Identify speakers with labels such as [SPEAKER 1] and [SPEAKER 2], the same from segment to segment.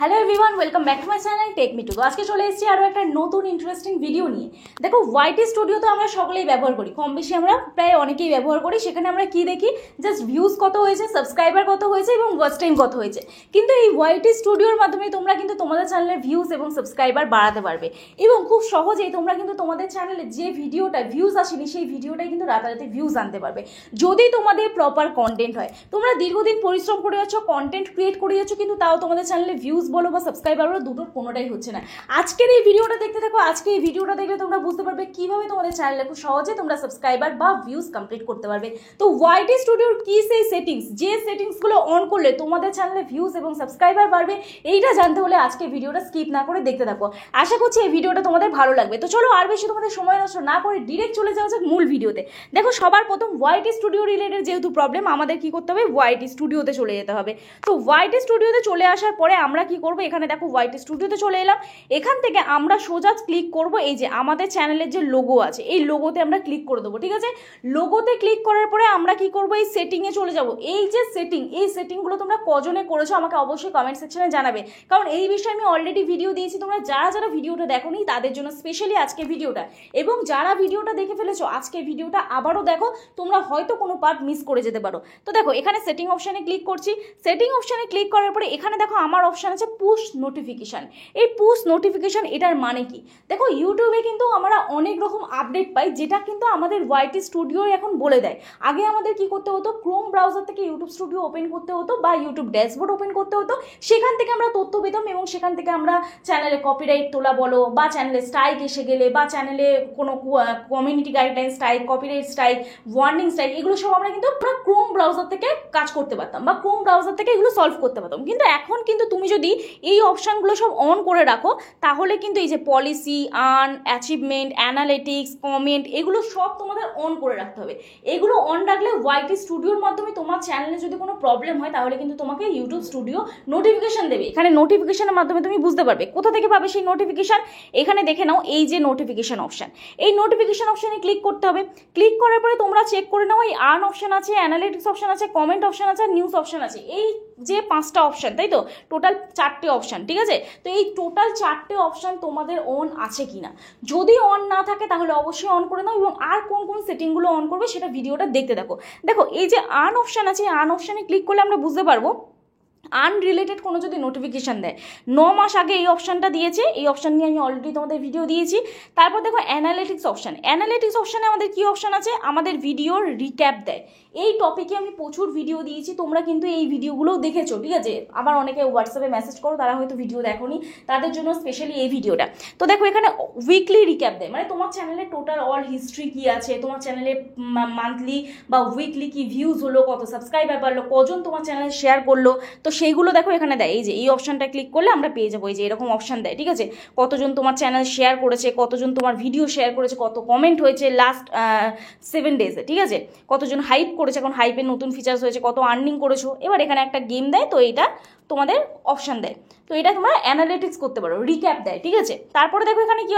[SPEAKER 1] Hello everyone, welcome back to my channel take me to. আজকে চলে এসেছি আরও একটা নতুন ইন্টারেস্টিং ভিডিও নিয়ে। দেখো, ওয়াইটি স্টুডিও তো আমরা সকলেই ব্যবহার করি, কম বেশি আমরা প্রায় অনেকেই ব্যবহার করি। সেখানে আমরা কি দেখি, জাস্ট ভিউজ কত হয়েছে, সাবস্ক্রাইবার কত হয়েছে এবং ওয়াচ টাইম কত হয়েছে। কিন্তু এই ওয়াইটি স্টুডিওর মাধ্যমে তোমরা কিন্তু তোমাদের চ্যানেলের ভিউজ এবং সাবস্ক্রাইবার বাড়াতে পারবে এবং খুব সহজেই তোমরা কিন্তু তোমাদের চ্যানেলে যে ভিডিওটা ভিউজ আসেনি সেই ভিডিওটাই কিন্তু রাতারাতি ভিউজ আনতে পারবে, যদি তোমাদের প্রপার কন্টেন্ট হয়। তোমরা দীর্ঘদিন পরিশ্রম করে যাচ্ছ, কন্টেন্ট ক্রিয়েট করে যাচ্ছ, কিন্তু তাও তোমাদের চ্যানেলে ভিউজ বলো বা সাবস্ক্রাইবার বলো, দুটোর কোনোটাই হচ্ছে না। আজকের এই ভিডিওটা দেখতে থাকো। আজকে এই ভিডিওটা দেখলে তোমরা বুঝতে পারবে কিভাবে তোমাদের চ্যানেলে খুব সহজে তোমরা সাবস্ক্রাইবার বা ভিউজ কমপ্লিট করতে পারবে। তো ওয়াইটি স্টুডিওর কি সেই সেটিংস, যে সেটিংসগুলো অন করলে তোমাদের চ্যানেলে ভিউজ এবং সাবস্ক্রাইবার বাড়বে, এইটা জানতে হলে আজকে ভিডিওটা স্কিপ না করে দেখতে থাকো। আশা করছি এই ভিডিওটা তোমাদের ভালো লাগবে। তো চলো আর বেশি তোমাদের সময় নষ্ট না করে ডিরেক্ট চলে যাওয়া যাক মূল ভিডিওতে। দেখো, সবার প্রথম ওয়াইটি স্টুডিও রিলেটেড যেহেতু প্রবলেম, আমাদের কি করতে হবে, ওয়াইটি স্টুডিওতে চলে যেতে হবে। তো ওয়াইটি স্টুডিওতে চলে আসার পরে আমরা কি করবো, এখানে দেখো ওয়াইটি স্টুডিওতে চলে এলাম। এখান থেকে আমরা সোজা ক্লিক করব এই যে আমাদের চ্যানেলের যে লোগো আছে, এই লোগোতে আমরা ক্লিক করে দেবো। ঠিক আছে, লোগোতে ক্লিক করার পরে আমরা কি করবো, এই সেটিংয়ে চলে যাব। এই যে সেটিং, এই সেটিংগুলো তোমরা কজনে করেছো আমাকে অবশ্যই কমেন্ট সেকশনে জানাবে, কারণ এই বিষয়ে আমি অলরেডি ভিডিও দিয়েছি। তোমরা যারা ভিডিওটা দেখোনি তাদের জন্য স্পেশালি আজকে ভিডিওটা, এবং যারা ভিডিওটা দেখে ফেলেছো আজকে ভিডিওটা আবারও দেখো, তোমরা হয়তো কোনো পার্ট মিস করে যেতে পারো। তো দেখো, এখানে সেটিং অপশানে ক্লিক করছি। সেটিং অপশানে ক্লিক করার পরে এখানে দেখো আমার অপশান আছে পুশ নোটিফিকেশান। এই পুশ নোটিফিকেশান এটার মানে কি, দেখো ইউটিউবে কিন্তু আমরা অনেক রকম আপডেট পাই, যেটা কিন্তু আমাদের ওয়াইটি স্টুডিও এখন বলে দেয়। আগে আমাদের কি করতে হতো, ক্রোম ব্রাউজার থেকে ইউটিউব স্টুডিও ওপেন করতে হতো বা ইউটিউব ড্যাশবোর্ড ওপেন করতে হতো, সেখান থেকে আমরা তথ্য পেতাম এবং সেখান থেকে আমরা চ্যানেলে কপিরাইট তোলা বলো, বা চ্যানেলে স্ট্রাইক এসে গেলে, বা চ্যানেলে কোনো community guideline strike, copyright strike, warning strike, এগুলো সব আমরা কিন্তু ক্রোম ব্রাউজার থেকে কাজ করতে পারতাম বা ক্রোম ব্রাউজার থেকে এগুলো সলভ করতে পারতাম। কিন্তু এখন কিন্তু তুমি যদি এই অপশানগুলো সব অন করে রাখো, তাহলে কিন্তু এই যে policy, earn, achievement, analytics, comment, এগুলো সব তোমাদের অন করে রাখতে হবে। এগুলো অন রাখলে ওয়াইটি স্টুডিওর মাধ্যমে তোমার চ্যানেলে যদি কোনো প্রবলেম হয়, তাহলে কিন্তু তোমাকে ইউটিউব স্টুডিও নোটিফিকেশন দেবে। এখানে নোটিফিকেশনের মাধ্যমে তুমি বুঝতে পারবে কোথা থেকে পাবে সেই নোটিফিকেশন। এখানে দেখে নাও এই যে নোটিফিকেশন অপশান, এই নোটিফিকেশন অপশানে ক্লিক করতে হবে। ক্লিক করার পরে তোমরা চেক করে নাও, এই আর্ন অপশান আছে, অ্যানালিটিক্স অপশান আছে, কমেন্ট অপশান আছে, নিউজ অপশান আছে। এই যে 5টা অপশান, তাই তো, টোটাল 4টে অপশান। ঠিক আছে, তো এই টোটাল 4টে অপশান তোমাদের অন আছে কিনা, যদি অন না থাকে তাহলে অবশ্যই অন করে নাও, এবং আর কোন কোন সেটিংগুলো অন করবে সেটা ভিডিওটা দেখতে দেখো। দেখো, এই যে আর্ন অপশান আছে, আর্ন অপশানে ক্লিক করলে আমরা বুঝতে পারবো আনরিলেটেড কোনো যদি নোটিফিকেশান দেয়। 9 মাস আগে এই অপশানটা দিয়েছে, এই অপশান নিয়ে আমি অলরেডি তোমাদের ভিডিও দিয়েছি। তারপর দেখো অ্যানালিটিক্স অপশান, অ্যানালিটিক্স অপশানে আমাদের কি অপশান আছে, আমাদের ভিডিওর রিক্যাপ দেয়। এই টপিকে আমি প্রচুর ভিডিও দিয়েছি, তোমরা কিন্তু এই ভিডিওগুলোও দেখেছো। ঠিক আছে, আবার অনেকে হোয়াটসঅ্যাপে মেসেজ করো, তারা হয়তো ভিডিও দেখোনি, তাদের জন্য স্পেশালি এই ভিডিওটা। তো দেখো, এখানে উইকলি রিক্যাপ দেয়, মানে তোমার চ্যানেলে টোটাল অল হিস্ট্রি কী আছে, তোমার চ্যানেলে মান্থলি বা উইকলি কি ভিউজ হলো, কত সাবস্ক্রাইবার বাড়লো, কজন তোমার চ্যানেলে শেয়ার করলো, তো সেইগুলো দেখো এখানে দেয়। এই যে এই অপশানটা ক্লিক করলে আমরা পেয়ে যাবো, এই যে এরকম অপশান দেয়। ঠিক আছে, কতজন তোমার চ্যানেল শেয়ার করেছে, কতজন তোমার ভিডিও শেয়ার করেছে, কত কমেন্ট হয়েছে লাস্ট 7 ডেজে। ঠিক আছে, কতজন হাইপ করেছে, এখন হাইপের নতুন ফিচার্স হয়েছে, কত আর্নিং করেছো। এবার এখানে একটা গেম দেয়, তো এইটা তোমাদের অপশান দেয়, তো এটা তোমরা অ্যানালিটিক্স করতে পারো, রিক্যাপ দেয়। ঠিক আছে, তারপরে দেখো এখানে কি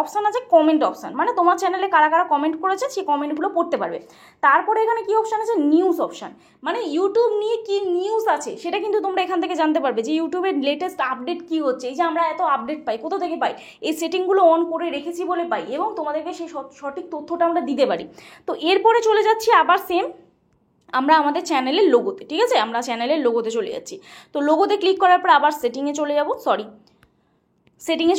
[SPEAKER 1] অপশান আছে, কমেন্ট অপশান, মানে তোমার চ্যানেলে কারা কারা কমেন্ট করেছে সেই কমেন্টগুলো পড়তে পারবে। তারপরে এখানে কি অপশান আছে, নিউজ অপশান, মানে ইউটিউব নিয়ে কি নিউজ আছে সেটা কিন্তু তোমরা এখান থেকে জানতে পারবে, যে ইউটিউবের লেটেস্ট আপডেট কি হচ্ছে। এই যে আমরা এত আপডেট পাই, কোথা থেকে পাই, এই সেটিংগুলো অন করে রেখেছি বলে পাই, এবং তোমাদেরকে সেই সঠিক তথ্যটা আমরা দিতে পারি। তো এরপরে চলে যাচ্ছি আবার সেম আমরা আমাদের চ্যানেলের লোগোতে। ঠিক আছে, আমরা চ্যানেলের লোগোতে চলে যাচ্ছি। তো লোগোতে ক্লিক করার পর আবার সেটিংয়ে চলে যাবো, সেটিংয়ে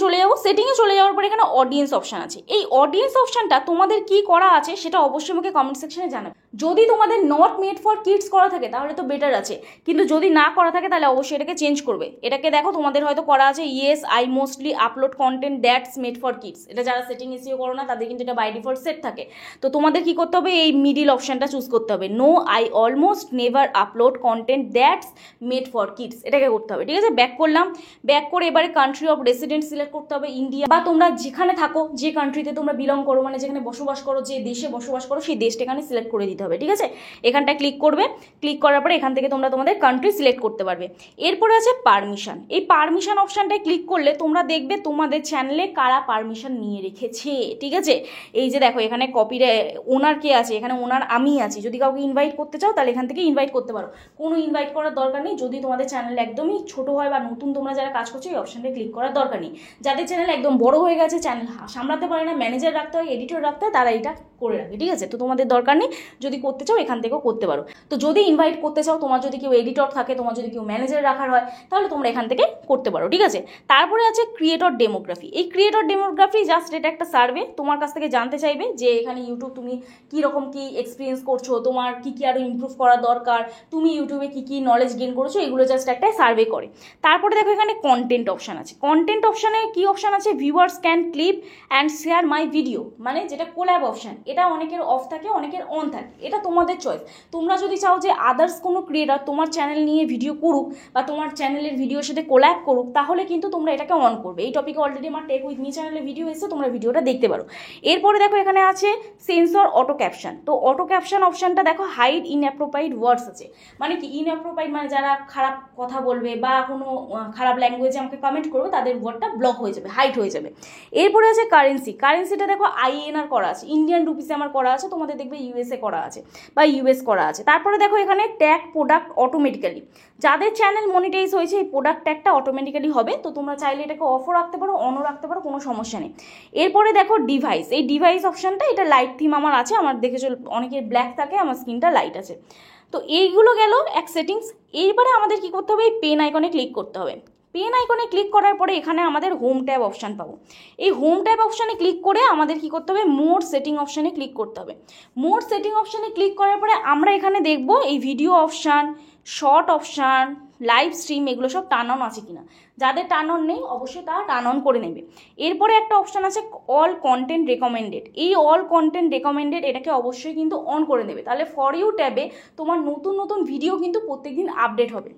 [SPEAKER 1] চলে যাওয়ার পর এখানে অডিয়েন্স অপশান আছে। এই অডিয়েন্স অপশানটা তোমাদের কি করা আছে সেটা অবশ্যই আমাকে কমেন্ট সেকশনে জানাবে। যদি তোমাদের নট মেড ফর কিডস করা থাকে তাহলে তো বেটার আছে, কিন্তু যদি না করা থাকে তাহলে অবশ্যই এটাকে চেঞ্জ করবে। এটাকে দেখো তোমাদের হয়তো করা আছে yes I mostly upload content that's made for kids. এটা যারা সেটিং এসিও করো না তাদের কিন্তু এটা বাই ডিফল্ট সেট থাকে। তো তোমাদের কি করতে হবে, এই মিডিল অপশানটা চুজ করতে হবে, no I almost never upload content that's made for kids, এটাকে করতে হবে। ঠিক আছে, ব্যাক করলাম, ব্যাক করে এবারে country of residence resident select করতে হবে ইন্ডিয়া, বা তোমরা যেখানে থাকো, যে কান্ট্রিতে তোমরা বিলং করো, মানে যেখানে বসবাস করো, যে দেশে বসবাস করো, সেই দেশটা এখানে সিলেক্ট করে দিতে হবে। ঠিক আছে, এখানটায় ক্লিক করবে। ক্লিক করার পরে এখান থেকে তোমরা তোমাদের কান্ট্রি সিলেক্ট করতে পারবে। এরপরে আছে পারমিশন। এই পারমিশন অপশানটায় ক্লিক করলে তোমরা দেখবে তোমাদের চ্যানেলে কারা পারমিশন নিয়ে রেখেছে। ঠিক আছে, এই যে দেখো এখানে কপিরে ওনার কে আছে, এখানে ওনার আমি আছি। যদি কাউকে ইনভাইট করতে চাও তাহলে এখান থেকে ইনভাইট করতে পারো, কোনো ইনভাইট করার দরকার নেই। যদি তোমাদের চ্যানেল একদমই ছোট হয় বা নতুন তোমরা যারা কাজ করছো, এই অপশানটা ক্লিক করার দরকার নেই। যাদের চ্যানেল একদম বড় হয়ে গেছে, চ্যানেল সামলাতে পারে না, ম্যানেজার রাখতে হয়, এডিটর রাখতে হয়, তারা এটা করে রাখে। ঠিক আছে, তো তোমাদের দরকার নেই। যদি করতে চাও এখান থেকেও করতে পারো। তো যদি ইনভাইট করতে চাও, তোমার যদি কেউ এডিটর থাকে, তোমার যদি কেউ ম্যানেজার রাখার হয়, তাহলে তোমরা এখান থেকে করতে পারো। ঠিক আছে, তারপরে আছে ক্রিয়েটর ডেমোগ্রাফি। এই ক্রিয়েটর ডেমোগ্রাফি জাস্ট এটা একটা সার্ভে, তোমার কাছ থেকে জানতে চাইবে যে এখানে ইউটিউব তুমি কীরকম কী এক্সপিরিয়েন্স করছো, তোমার কী কী আরও ইমপ্রুভ করা দরকার, তুমি ইউটিউবে কী কী নলেজ গেইন করেছো, এগুলো জাস্ট একটা সার্ভে করে। তারপরে দেখো এখানে কন্টেন্ট অপশান আছে। কন্টেন্ট অপশানে কী অপশান আছে, viewers can clip and share my video, মানে যেটা কোল্যাব অপশান। এটা অনেকের অফ থাকে, অনেকের অন থাকে, এটা তোমাদের চয়েস। তোমরা যদি চাও যে আদার্স কোনো ক্রিয়েটার তোমার চ্যানেল নিয়ে ভিডিও করুক বা তোমার চ্যানেলের ভিডিওর সাথে কোল্যাব করুক, তাহলে কিন্তু তোমরা এটাকে অন করবে। এই টপিকে অলরেডি আমার টেক উইথ মি চ্যানেলে ভিডিও এসে, তোমরা ভিডিওটা দেখতে পারো। এরপরে দেখো এখানে আছে সেন্সর অটো ক্যাপশন। তো অটো ক্যাপশন অপশানটা দেখো হাইড ইনঅ্যাপ্রোপ্রাইড ওয়ার্ডস আছে, মানে কি ইনঅ্যাপ্রোপ্রাইড, মানে যারা খারাপ কথা বলবে বা কোনো খারাপ ল্যাঙ্গুয়েজে আমাকে কমেন্ট করবে, তাদের ওয়ার্ডটা ব্লক হয়ে যাবে, হাইড হয়ে যাবে। এরপরে আছে কারেন্সি। কারেন্সিটা দেখো INR করা আছে, ইন্ডিয়ান রুপিসে আমার করা আছে, তোমাদের দেখবে USA করা আছে বা US করা আছে। তারপরে দেখো এখানে ট্যাগ প্রোডাক্ট অটোমেটিক্যালি, যাদের চ্যানেল মনিটাইজ হয়েছে এই প্রোডাক্ট ট্যাগটা অটোমেটিক্যালি হবে। তো তোমরা চাইলে এটাকে অফও রাখতে পারো, অনও রাখতে পারো, কোনো সমস্যা নেই। এরপরে দেখো ডিভাইস। এই ডিভাইস অপশানটা, এটা লাইট থিম আমার আছে, আমার দেখেছো অনেকের ব্ল্যাক থাকে, আমার স্ক্রিনটা লাইট আছে। তো এইগুলো গেল এক সেটিংস। এইবারে আমাদের কি করতে হবে, এই পেন আইকনে ক্লিক করতে হবে। পেন আইকনে ক্লিক করার পরে এখানে আমাদের হোম ট্যাব অপশান পাবো। এই হোম ট্যাব অপশানে ক্লিক করে আমাদের কি করতে হবে, মোর সেটিং অপশানে ক্লিক করতে হবে। মোর সেটিং অপশানে ক্লিক করার পরে আমরা এখানে দেখব এই video option, short option, live stream, এগুলো সব টার্ন অন আছে কিনা। যাদের টার্ন অন নেই অবশ্যই তারা টার্ন অন করে নেবে। এরপরে একটা অপশান আছে অল কন্টেন্ট রেকমেন্ডেড। এই অল কন্টেন্ট রেকমেন্ডেড এটাকে অবশ্যই কিন্তু অন করে নেবে, তাহলে ফর ইউ ট্যাবে তোমার নতুন নতুন ভিডিও কিন্তু প্রত্যেকদিন আপডেট হবে।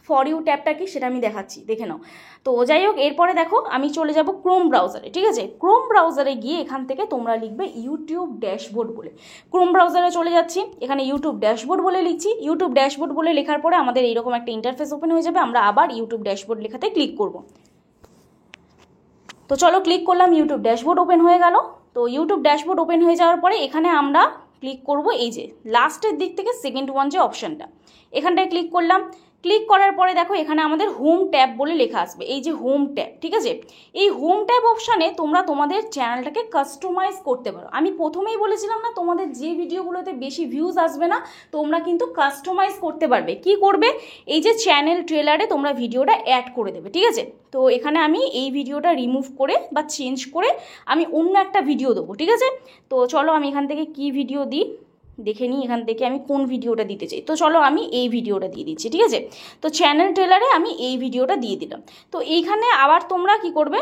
[SPEAKER 1] ফর ইউ ট্যাবটা কি সেটা আমি দেখাচ্ছি, দেখে নাও। তো যাই হোক, এরপরে দেখো আমি চলে যাব ক্রোম ব্রাউজারে। ঠিক আছে, ক্রোম ব্রাউজারে গিয়ে এখান থেকে তোমরা লিখবে ইউটিউব ড্যাশবোর্ড বলে। ক্রোম ব্রাউজারে চলে যাচ্ছি, এখানে ইউটিউব ড্যাশবোর্ড বলে লিখছি। ইউটিউব ড্যাশবোর্ড বলে লেখার পরে আমাদের এইরকম একটা ইন্টারফেস ওপেন হয়ে যাবে। আমরা আবার ইউটিউব ড্যাশবোর্ড লেখাতে ক্লিক করব। তো চলো ক্লিক করলাম, ইউটিউব ড্যাশবোর্ড ওপেন হয়ে গেল। তো ইউটিউব ড্যাশবোর্ড ওপেন হয়ে যাওয়ার পরে এখানে আমরা ক্লিক করব এই যে লাস্টের দিক থেকে সেকেন্ড ওয়ান যে অপশানটা, এখানটায় ক্লিক করলাম। ক্লিক করার পরে দেখো এখানে আমাদের হোম ট্যাব বলে লেখা আসবে, এই যে হোম ট্যাব। ঠিক আছে, এই হোম ট্যাব অপশানে তোমরা তোমাদের চ্যানেলটাকে কাস্টমাইজ করতে পারো। আমি প্রথমেই বলেছিলাম না, তোমাদের যে ভিডিওগুলোতে বেশি ভিউজ আসবে না, তোমরা কিন্তু কাস্টমাইজ করতে পারবে। কি করবে, এই যে চ্যানেল ট্রেলারে তোমরা ভিডিওটা অ্যাড করে দেবে। ঠিক আছে, তো এখানে আমি এই ভিডিওটা রিমুভ করে বা চেঞ্জ করে আমি অন্য একটা ভিডিও দেবো। ঠিক আছে, তো চলো আমি এখান থেকে কি ভিডিও দিই দেখে নিই, এখান থেকে আমি কোন ভিডিওটা দিতে চাই। তো চলো আমি এই ভিডিওটা দিয়ে দিচ্ছি। ঠিক আছে, তো চ্যানেল ট্রেলারে আমি এই ভিডিওটা দিয়ে দিলাম। তো এইখানে আবার তোমরা কি করবে,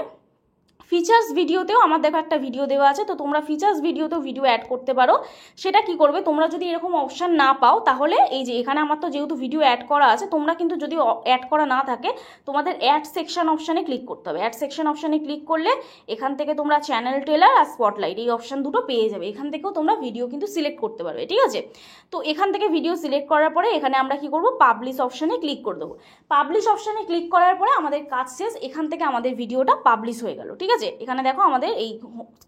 [SPEAKER 1] ফিচার্স ভিডিওতেও আমার দেখো একটা ভিডিও দেওয়া আছে, তো তোমরা ফিচার্স ভিডিওতেও ভিডিও অ্যাড করতে পারো। সেটা কি করবে, তোমরা যদি এরকম অপশান না পাও, তাহলে এই যে এখানে আমার তো যেহেতু ভিডিও অ্যাড করা আছে, তোমরা কিন্তু যদি অ্যাড করা না থাকে, তোমাদের অ্যাড সেকশন অপশানে ক্লিক করতে হবে। অ্যাড সেকশন অপশানে ক্লিক করলে এখান থেকে তোমরা চ্যানেল ট্রেলার আর স্পটলাইট এই অপশান দুটো পেয়ে যাবে। এখান থেকেও তোমরা ভিডিও কিন্তু সিলেক্ট করতে পারবে। ঠিক আছে, তো এখান থেকে ভিডিও সিলেক্ট করার পরে এখানে আমরা কি করব, পাবলিশ অপশানে ক্লিক করে দেবো। পাবলিশ অপশানে ক্লিক করার পরে আমাদের কাজ শেষ, এখান থেকে আমাদের ভিডিওটা পাবলিশ হয়ে গেল। ঠিক আছে, এখানে দেখো আমাদের এই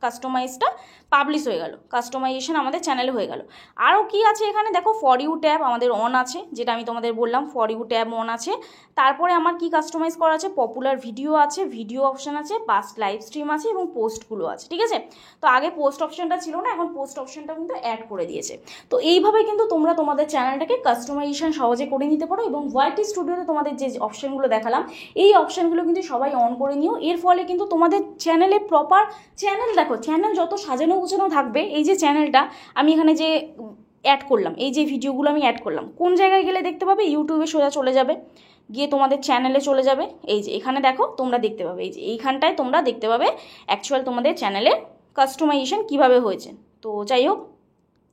[SPEAKER 1] কাস্টমাইজটা পাবলিশ হয়ে গেল, কাস্টমাইজেশন আমাদের চ্যানেলে হয়ে গেল। আরও কি আছে এখানে দেখো, ফর ইউ ট্যাব আমাদের অন আছে, যেটা আমি তোমাদের বললাম ফর ইউ ট্যাব অন আছে। তারপরে আমার কি কাস্টমাইজ করা আছে, পপুলার ভিডিও আছে, ভিডিও অপশান আছে, পাস্ট লাইভ স্ট্রিম আছে এবং পোস্টগুলো আছে। ঠিক আছে, তো আগে পোস্ট অপশানটা ছিল না, এখন পোস্ট অপশানটা কিন্তু অ্যাড করে দিয়েছে। তো এইভাবে কিন্তু তোমরা তোমাদের চ্যানেলটাকে কাস্টমাইজেশন সহজে করে নিতে পারো। এবং ওয়াইটি স্টুডিওতে তোমাদের যে অপশানগুলো দেখালাম, এই অপশানগুলো কিন্তু সবাই অন করে নিও। এর ফলে কিন্তু তোমাদের চ্যানেলে প্রপার চ্যানেল, দেখো চ্যানেল যত সাজানো গুছানো থাকবে, এই যে চ্যানেলটা আমি এখানে যে অ্যাড করলাম, এই যে ভিডিওগুলো আমি অ্যাড করলাম, কোন জায়গায় গেলে দেখতে পাবে, ইউটিউবে সোজা চলে যাবে, গিয়ে তোমাদের চ্যানেলে চলে যাবে। এই যে এখানে দেখো তোমরা দেখতে পাবে, এই যে এইখানটায় তোমরা দেখতে পাবে অ্যাকচুয়াল তোমাদের চ্যানেলের কাস্টমাইজেশন কীভাবে হয়েছে। তো যাই হোক,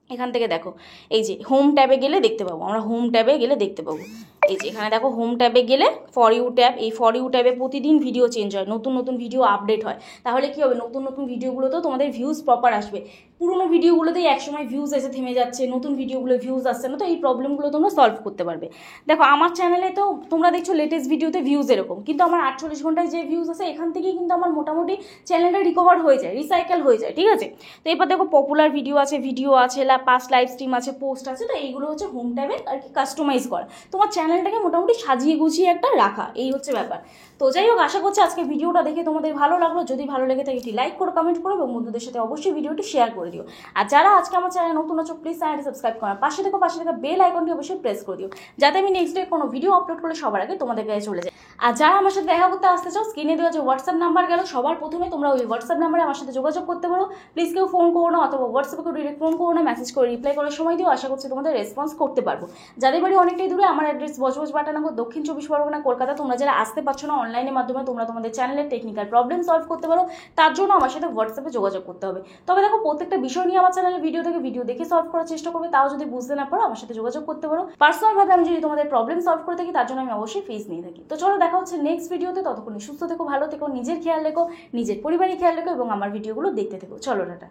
[SPEAKER 1] এখান থেকে দেখো এই যে হোম ট্যাবে গেলে দেখতে পাবো, আমরা হোম ট্যাবে গেলে দেখতে পাবো। এই যে এখানে দেখো হোম ট্যাবে গেলে ফর ইউ ট্যাব, এই ফর ইউ ট্যাবে প্রতিদিন ভিডিও চেঞ্জ হয়, নতুন নতুন ভিডিও আপডেট হয়। তাহলে কি হবে, নতুন নতুন ভিডিওগুলোতেও তোমাদের ভিউজ প্রপার আসবে। পুরোনো ভিডিওগুলোতেই একসময় ভিউজ এসে থেমে যাচ্ছে, নতুন ভিডিওগুলো ভিউজ আসছে না, তো এই প্রবলেমগুলো তোমরা সলভ করতে পারবে। দেখো আমার চ্যানেলে তো তোমরা দেখছো লেটেস্ট ভিডিওতে ভিউজ এরকম, কিন্তু আমার 48 ঘন্টায় যে ভিউজ আছে এখান থেকেই কিন্তু আমার মোটামুটি চ্যানেলটা রিকভার হয়ে যায়, রিসাইকেল হয়ে যায়, ঠিক আছে। তো এবার দেখো পপুলার ভিডিও আছে পাস্ট লাইভ স্ট্রিম আছে, পোস্ট আছে, তো এইগুলো হচ্ছে হোম ট্যাবে আর কি কাস্টমাইজ করা, তোমার চ্যানেলটাকে মোটামুটি সাজিয়ে গুছিয়ে একটা রাখা, এই হচ্ছে ব্যাপার। তো যাই হোক, আশা করছি আজকে ভিডিওটা দেখে তোমাদের ভালো লাগলো। যদি ভালো লেগে থাকে একটি লাইক করো, কমেন্ট করো এবং বন্ধুদের সাথে অবশ্যই ভিডিওটি শেয়ার করে দিও। আর যারা আজকে আমার চ্যানেল নতুন আছো প্লিজ চ্যানেলটি সাবস্ক্রাইব করো, পাশে থাকা বেল আইকনটি অবশ্যই প্রেস করে দিও, যাতে আমি নেক্সট ডে কোনো ভিডিও আপলোড করলে সবার আগে তোমাদের কাছে চলে যায়। আর যারা আমার সাথে দেখা করতে আসতে চাও, স্ক্রিনে দেওয়া যে হোয়াটসঅ্যাপ নাম্বার গেল, সবার প্রথমে তোমরা ওই হোয়াটসঅ্যাপ নাম্বারে আমার সাথে যোগাযোগ করতে পারো। প্লিজ কেউ ফোন করো না, অথবা হোয়াটসঅ্যাপে কেউ ডিরেক্ট ফোন করো না, মেসেজ করে রিপ্লাই করার সময় দিও। আশা করছি তোমাদের রেসপন্স করতে পারবো। যাদের বাড়ি অনেকটাই দূরে, আমার অ্যাড্রেস বজবজ বাটানগর, দক্ষিণ 24 পরগনা, কলকাতা। তোমরা যারা আসতে পারছো না, অনলাইনের মাধ্যমে তোমরা তোমাদের চ্যানেলের টেকনিক্যাল প্রবলেম সলভ করতে পারো, তার জন্য আমার সাথে হোয়াটসঅ্যাপে যোগাযোগ করতে হবে। তবে দেখো, প্রত্যেকটা বিষয় নিয়ে আমার চ্যানেলে ভিডিও দেখে সলভ করার চেষ্টা করবে। তাও যদি বুঝতে না পারো, আমার সাথে যোগাযোগ করতে পারো। পার্সোনালভাবে আমি যদি তোমাদের প্রবলেম সলভ করে থাকি, তার জন্য আমি অবশ্যই ফিস নিয়ে থাকি। তো চলো, দেখা হচ্ছে নেক্সট ভিডিওতে। ততক্ষণ সুস্থ থেকো, ভালো থেকো, নিজের খেয়াল রেখো, নিজের পরিবারের খেয়াল রেখো এবং আমার ভিডিওগুলো দেখতে থেকো। চলো, টাটা।